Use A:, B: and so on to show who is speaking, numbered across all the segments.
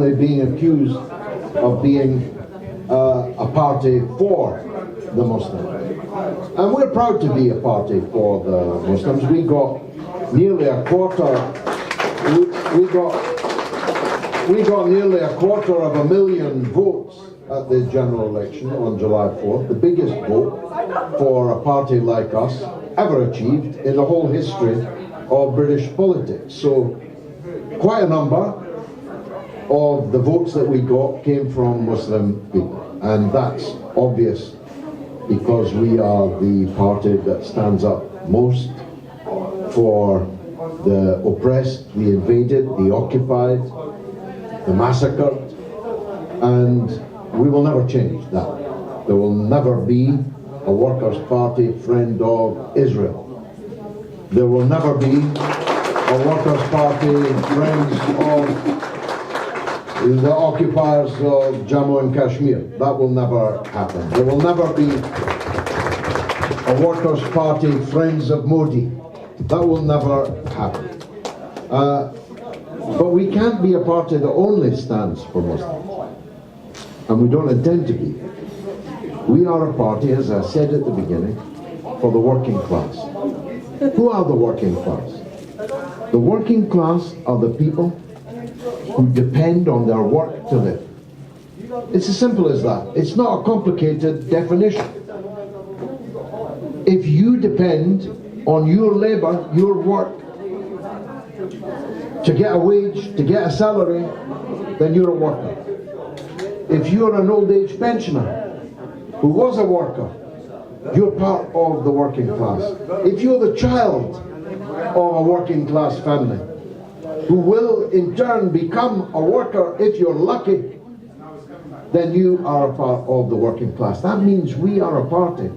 A: being accused of being a party for the Muslims. And we're proud to be a party for the Muslims. We got nearly a quarter, we got nearly a quarter of a million votes at the general election on July 4th, the biggest vote for a party like us ever achieved in the whole history of British politics. So quite a number of the votes that we got came from Muslim people, and that's obvious because we are the party that stands up most for the oppressed, the invaded, the occupied, the massacred, and we will never change that. There will never be a Workers' Party friend of Israel. There will never be a Workers' Party friends of the occupiers of Jammu and Kashmir. That will never happen. There will never be a Workers' Party friends of Modi. That will never happen. But we can't be a party that only stands for Muslims. And we don't intend to be. We are a party, as I said at the beginning, for the working class. Who are the working class? The working class are the people who depend on their work to live. It's as simple as that. It's not a complicated definition. If you depend on your labour, your work, to get a wage, to get a salary, then you're a worker. If you're an old age pensioner who was a worker, you're part of the working class. If you're the child of a working class family, who will in turn become a worker if you're lucky, then you are a part of the working class. That means we are a party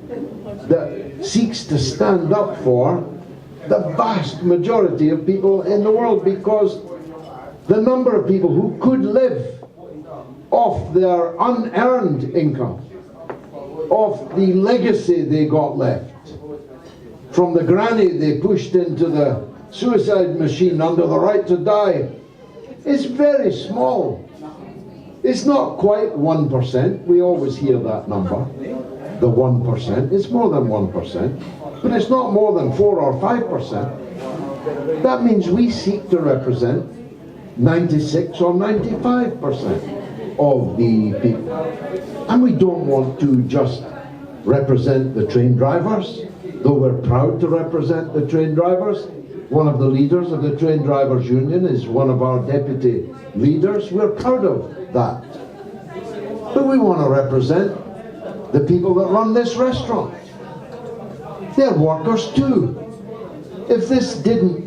A: that seeks to stand up for the vast majority of people in the world, because the number of people who could live off their unearned income, off the legacy they got left from the granny they pushed into the suicide machine under the right to die, is very small. It's not quite 1%. We always hear that number, the 1%. It's more than 1%, but it's not more than 4 or 5%. That means we seek to represent 96 or 95% of the people. And we don't want to just represent the train drivers, though we're proud to represent the train drivers. One of the leaders of the Train Drivers Union is one of our deputy leaders. We're proud of that. But we want to represent the people that run this restaurant. They're workers too. If this didn't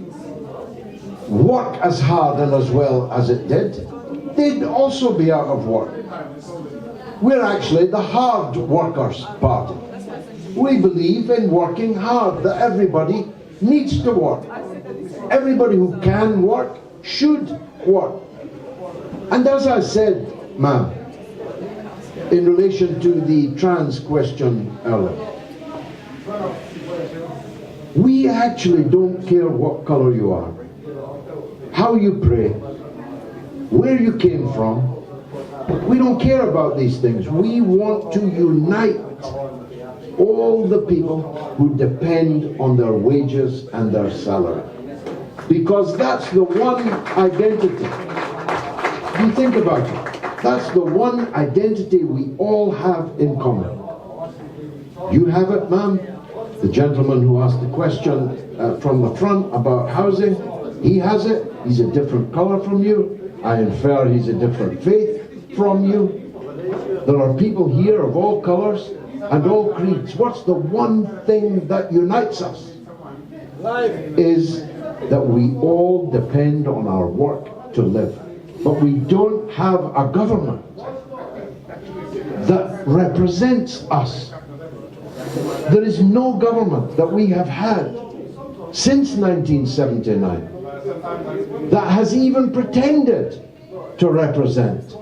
A: work as hard and as well as it did, they'd also be out of work. We're actually the hard workers party. We believe in working hard, that everybody needs to work. Everybody who can work should work. And as I said, ma'am, in relation to the trans question earlier, we actually don't care what colour you are, how you pray, where you came from. We don't care about these things. We want to unite all the people who depend on their wages and their salary, because that's the one identity. You think about it. That's the one identity we all have in common. You have it, ma'am. The gentleman who asked the question from the front about housing, he has it. He's a different colour from you. I infer he's a different faith from you. There are people here of all colours and all creeds. What's the one thing that unites us? Is that we all depend on our work to live. But we don't have a government that represents us. There is no government that we have had since 1979 that has even pretended to represent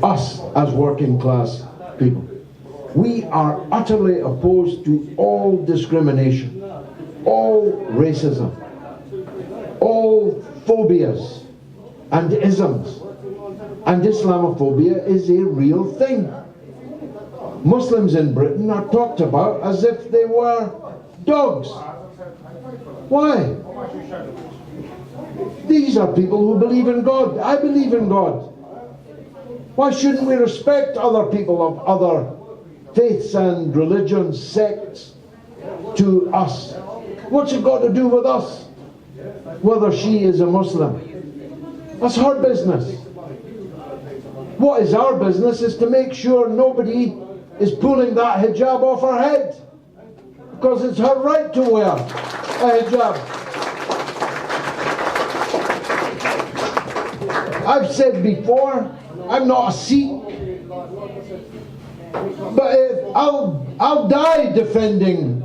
A: us as working class people. We are utterly opposed to all discrimination, all racism, all phobias and isms. And Islamophobia is a real thing. Muslims in Britain are talked about as if they were dogs. Why? These are people who believe in God. I believe in God. Why shouldn't we respect other people of other faiths and religions, sects, to us? What's it got to do with us, whether she is a Muslim? That's her business. What is our business is to make sure nobody is pulling that hijab off her head, because it's her right to wear a hijab. I've said before, I'm not a Sikh, but I'll die defending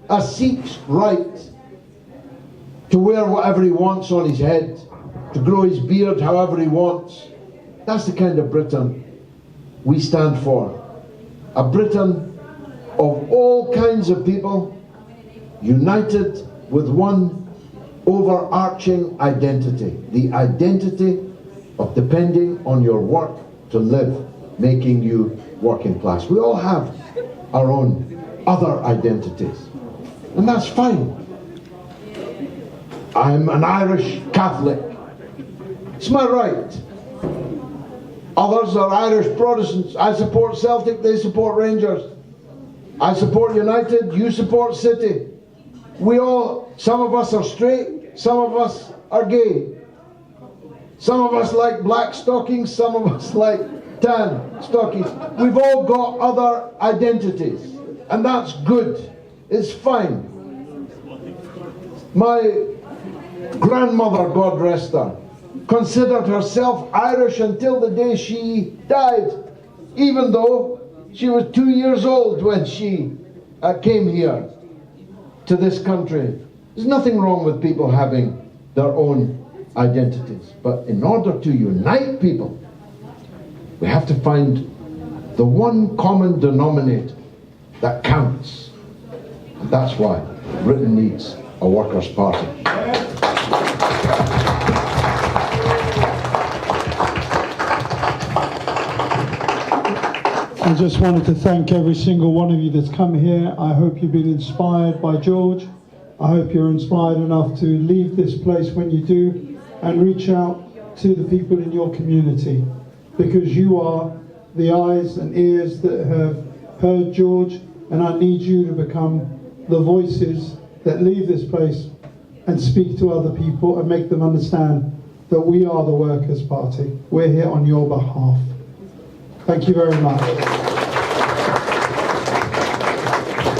A: a Sikh's right to wear whatever he wants on his head, to grow his beard however he wants. That's the kind of Britain we stand for. A Britain of all kinds of people, united with one overarching identity. The identity of depending on your work to live, making you working class. We all have our own other identities, and that's fine. I'm an Irish Catholic. It's my right. Others are Irish Protestants. I support Celtic, they support Rangers. I support United, you support City. Some of us are straight, some of us are gay. Some of us like black stockings, some of us like tan stockings. We've all got other identities, and that's good. It's fine. My grandmother, God rest her, considered herself Irish until the day she died, even though she was 2 years old when she came here to this country. There's nothing wrong with people having their own identities, but in order to unite people, we have to find the one common denominator that counts, and that's why Britain needs a workers' party.
B: I just wanted to thank every single one of you that's come here. I hope you've been inspired by George. I hope you're inspired enough to leave this place when you do and reach out to the people in your community, because you are the eyes and ears that have heard George, and I need you to become the voices that leave this place and speak to other people and make them understand that we are the Workers' Party. We're here on your behalf. Thank you very much.